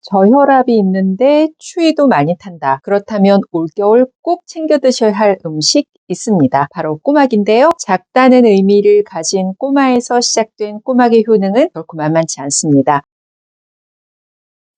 저혈압이 있는데 추위도 많이 탄다. 그렇다면 올겨울 꼭 챙겨 드셔야 할 음식 있습니다. 바로 꼬막인데요. 작다는 의미를 가진 꼬마에서 시작된 꼬막의 효능은 결코 만만치 않습니다.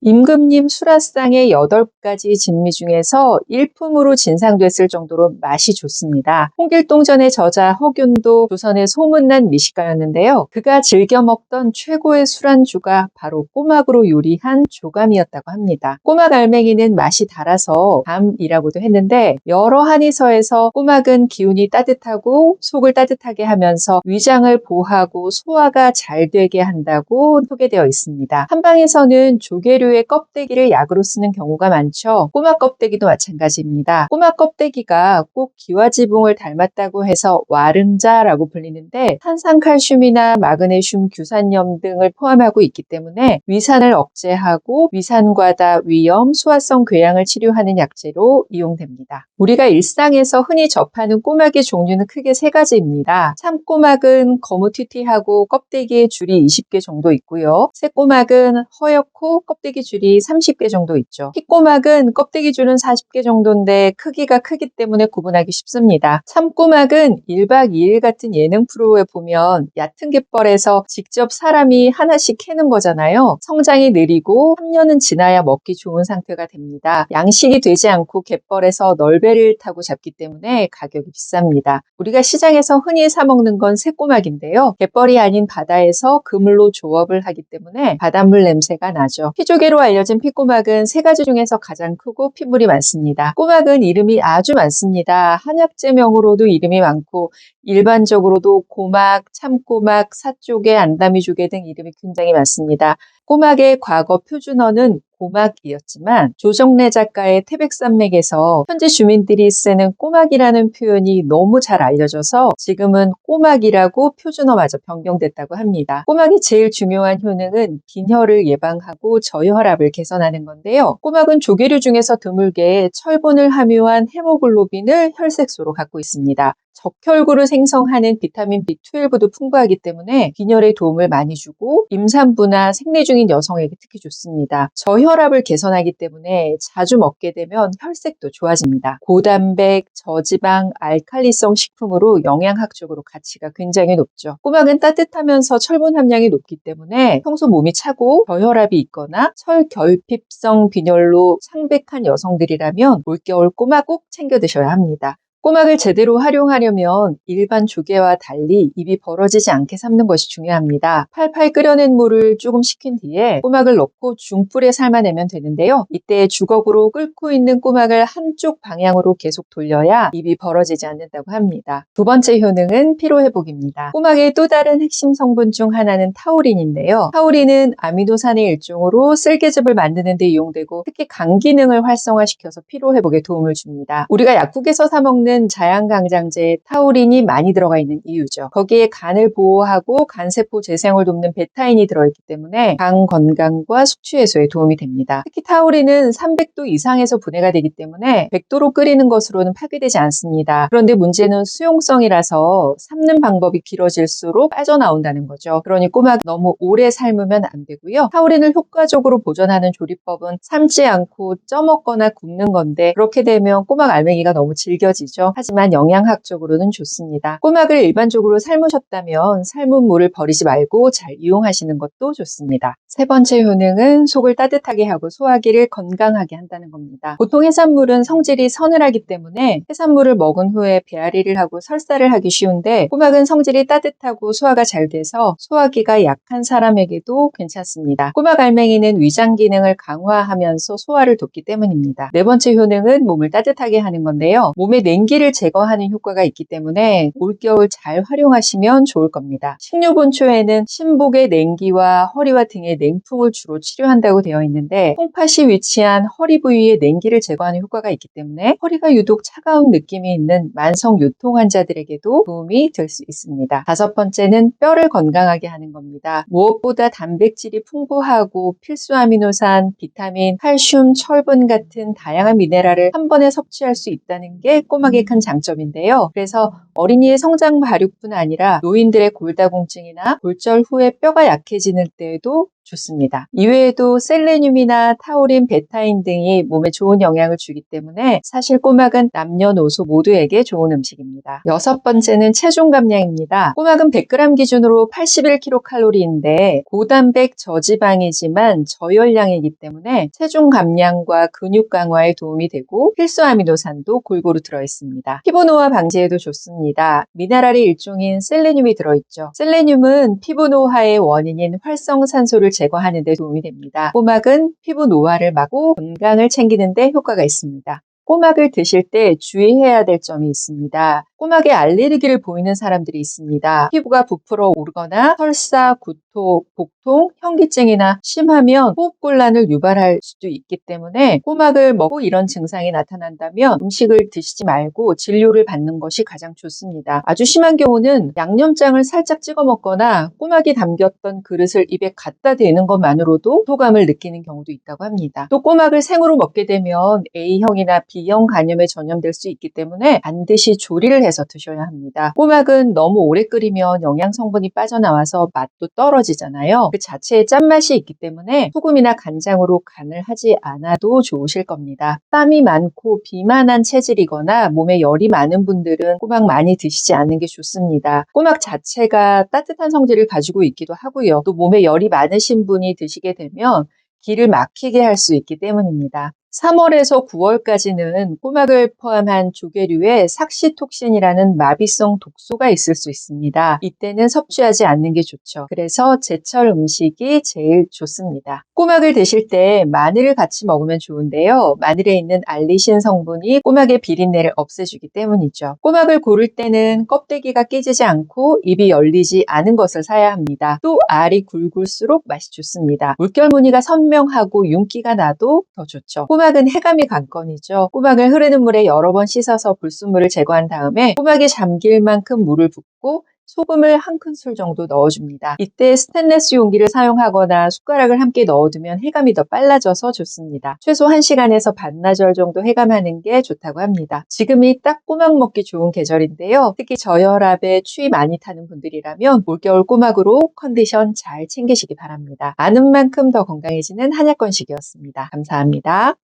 임금님 수라상의 8가지 진미 중에서 일품으로 진상됐을 정도로 맛이 좋습니다. 홍길동전의 저자 허균도 조선의 소문난 미식가였는데요. 그가 즐겨 먹던 최고의 술안주가 바로 꼬막으로 요리한 조감이었다고 합니다. 꼬막 알맹이는 맛이 달아서 담이라고도 했는데 여러 한의서에서 꼬막은 기운이 따뜻하고 속을 따뜻하게 하면서 위장을 보호하고 소화가 잘 되게 한다고 소개되어 있습니다. 한방에서는 조개류의 껍데기를 약으로 쓰는 경우가 많죠. 꼬막 껍데기도 마찬가지입니다. 꼬막 껍데기가 꼭 기와지붕을 닮았다고 해서 와릉자라고 불리는데 탄산칼슘이나 마그네슘, 규산염 등을 포함하고 있기 때문에 위산을 억제하고 위산과다, 위염, 소화성 궤양을 치료하는 약재로 이용됩니다. 우리가 일상에서 흔히 접하는 꼬막의 종류는 크게 3가지입니다. 참꼬막은 거무튀튀하고 껍데기의 줄이 20개 정도 있고요. 새꼬막은 허옇고 껍데기 줄이 30개 정도 있죠. 핏꼬막은 껍데기 줄은 40개 정도인데 크기가 크기 때문에 구분하기 쉽습니다. 참꼬막은 1박 2일 같은 예능 프로에 보면 얕은 갯벌에서 직접 사람이 하나씩 캐는 거잖아요. 성장이 느리고 3년은 지나야 먹기 좋은 상태가 됩니다. 양식이 되지 않고 갯벌에서 널배를 타고 잡기 때문에 가격이 비쌉니다. 우리가 시장에서 흔히 사 먹는 건 새꼬막인데요. 갯벌이 아닌 바다에서 그물로 조업을 하기 때문에 바닷물 냄새가 나죠. 피조개로 알려진 핏꼬막은 3가지 중에서 가장 크고 핏물이 많습니다. 꼬막은 이름이 아주 많습니다. 한약재명으로도 이름이 많고 일반적으로도 고막, 참꼬막, 사조개, 안다미조개 등 이름이 굉장히 많습니다. 꼬막의 과거 표준어는 고막이었지만 조정래 작가의 태백산맥에서 현지 주민들이 쓰는 꼬막이라는 표현이 너무 잘 알려져서 지금은 꼬막이라고 표준어마저 변경됐다고 합니다. 꼬막의 제일 중요한 효능은 빈혈을 예방하고 저혈압을 개선하는 건데요. 꼬막은 조개류 중에서 드물게 철분을 함유한 헤모글로빈을 혈색소로 갖고 있습니다. 적혈구를 생성하는 비타민 B12도 풍부하기 때문에 빈혈에 도움을 많이 주고 임산부나 생리 중인 여성에게 특히 좋습니다. 저혈압을 개선하기 때문에 자주 먹게 되면 혈색도 좋아집니다. 고단백, 저지방, 알칼리성 식품으로 영양학적으로 가치가 굉장히 높죠. 꼬막은 따뜻하면서 철분 함량이 높기 때문에 평소 몸이 차고 저혈압이 있거나 철결핍성 빈혈로 창백한 여성들이라면 올겨울 꼬막 꼭 챙겨 드셔야 합니다. 꼬막을 제대로 활용하려면 일반 조개와 달리 입이 벌어지지 않게 삶는 것이 중요합니다. 팔팔 끓여낸 물을 조금 식힌 뒤에 꼬막을 넣고 중불에 삶아내면 되는데요. 이때 주걱으로 끓고 있는 꼬막을 한쪽 방향으로 계속 돌려야 입이 벌어지지 않는다고 합니다. 2번째 효능은 피로회복입니다. 꼬막의 또 다른 핵심 성분 중 하나는 타우린인데요. 타우린은 아미노산의 일종으로 쓸개즙을 만드는 데 이용되고 특히 간 기능을 활성화시켜서 피로회복에 도움을 줍니다. 우리가 약국에서 사 먹는 자양강장제에 타우린이 많이 들어가 있는 이유죠. 거기에 간을 보호하고 간세포 재생을 돕는 베타인이 들어있기 때문에 간 건강과 숙취 해소에 도움이 됩니다. 특히 타우린은 300도 이상에서 분해가 되기 때문에 100도로 끓이는 것으로는 파괴되지 않습니다. 그런데 문제는 수용성이라서 삶는 방법이 길어질수록 빠져나온다는 거죠. 그러니 꼬막 너무 오래 삶으면 안 되고요. 타우린을 효과적으로 보존하는 조리법은 삶지 않고 쪄먹거나 굽는 건데 그렇게 되면 꼬막 알맹이가 너무 질겨지죠. 하지만 영양학적으로는 좋습니다. 꼬막을 일반적으로 삶으셨다면 삶은 물을 버리지 말고 잘 이용하시는 것도 좋습니다. 3번째 효능은 속을 따뜻하게 하고 소화기를 건강하게 한다는 겁니다. 보통 해산물은 성질이 서늘하기 때문에 해산물을 먹은 후에 배앓이를 하고 설사를 하기 쉬운데 꼬막은 성질이 따뜻하고 소화가 잘 돼서 소화기가 약한 사람에게도 괜찮습니다. 꼬막 알맹이는 위장 기능을 강화하면서 소화를 돕기 때문입니다. 4번째 효능은 몸을 따뜻하게 하는 건데요. 몸의 냉기를 제거하는 효과가 있기 때문에 올겨울 잘 활용하시면 좋을 겁니다. 식료본초에는 신복의 냉기와 허리와 등의 냉풍을 주로 치료한다고 되어 있는데 콩팥이 위치한 허리 부위의 냉기를 제거하는 효과가 있기 때문에 허리가 유독 차가운 느낌이 있는 만성 요통 환자들에게도 도움이 될 수 있습니다. 5번째는 뼈를 건강하게 하는 겁니다. 무엇보다 단백질이 풍부하고 필수 아미노산, 비타민, 칼슘, 철분 같은 다양한 미네랄을 한 번에 섭취할 수 있다는 게 꼬막의 큰 장점인데요. 그래서 어린이의 성장 발육뿐 아니라 노인들의 골다공증이나 골절 후에 뼈가 약해지는 때에도 좋습니다. 이외에도 셀레늄이나 타우린, 베타인 등이 몸에 좋은 영향을 주기 때문에 사실 꼬막은 남녀노소 모두에게 좋은 음식입니다. 여섯 번째는 체중 감량입니다. 꼬막은 100g 기준으로 81kcal인데 고단백 저지방이지만 저열량이기 때문에 체중 감량과 근육 강화에 도움이 되고 필수 아미노산도 골고루 들어있습니다. 피부 노화 방지에도 좋습니다. 미네랄의 일종인 셀레늄이 들어있죠. 셀레늄은 피부 노화의 원인인 활성산소를 제거하는 데 도움이 됩니다. 꼬막은 피부 노화를 막고 건강을 챙기는 데 효과가 있습니다. 꼬막을 드실 때 주의해야 될 점이 있습니다. 꼬막에 알레르기를 보이는 사람들이 있습니다. 피부가 부풀어 오르거나 설사, 구토, 복통, 현기증이나 심하면 호흡곤란을 유발할 수도 있기 때문에 꼬막을 먹고 이런 증상이 나타난다면 음식을 드시지 말고 진료를 받는 것이 가장 좋습니다. 아주 심한 경우는 양념장을 살짝 찍어 먹거나 꼬막이 담겼던 그릇을 입에 갖다 대는 것만으로도 소감을 느끼는 경우도 있다고 합니다. 또 꼬막을 생으로 먹게 되면 A형이나 B형 간염에 전염될 수 있기 때문에 반드시 조리를 해서 드셔야 합니다. 꼬막은 너무 오래 끓이면 영양 성분이 빠져나와서 맛도 떨어지잖아요. 그 자체에 짠맛이 있기 때문에 소금이나 간장으로 간을 하지 않아도 좋으실 겁니다. 땀이 많고 비만한 체질이거나 몸에 열이 많은 분들은 꼬막 많이 드시지 않는 게 좋습니다. 꼬막 자체가 따뜻한 성질을 가지고 있기도 하고요. 또 몸에 열이 많으신 분이 드시게 되면 기를 막히게 할 수 있기 때문입니다. 3월에서 9월까지는 꼬막을 포함한 조개류에 삭시톡신이라는 마비성 독소가 있을 수 있습니다. 이때는 섭취하지 않는 게 좋죠. 그래서 제철 음식이 제일 좋습니다. 꼬막을 드실 때 마늘을 같이 먹으면 좋은데요. 마늘에 있는 알리신 성분이 꼬막의 비린내를 없애주기 때문이죠. 꼬막을 고를 때는 껍데기가 깨지지 않고 입이 열리지 않은 것을 사야 합니다. 또 알이 굵을수록 맛이 좋습니다. 물결 무늬가 선명하고 윤기가 나도 더 좋죠. 꼬막은 해감이 관건이죠. 꼬막을 흐르는 물에 여러 번 씻어서 불순물을 제거한 다음에 꼬막이 잠길 만큼 물을 붓고 소금을 한 큰술 정도 넣어줍니다. 이때 스테인리스 용기를 사용하거나 숟가락을 함께 넣어두면 해감이 더 빨라져서 좋습니다. 최소 1시간에서 반나절 정도 해감하는 게 좋다고 합니다. 지금이 딱 꼬막 먹기 좋은 계절인데요. 특히 저혈압에 추위 많이 타는 분들이라면 올겨울 꼬막으로 컨디션 잘 챙기시기 바랍니다. 아는 만큼 더 건강해지는 한약건식이었습니다. 감사합니다.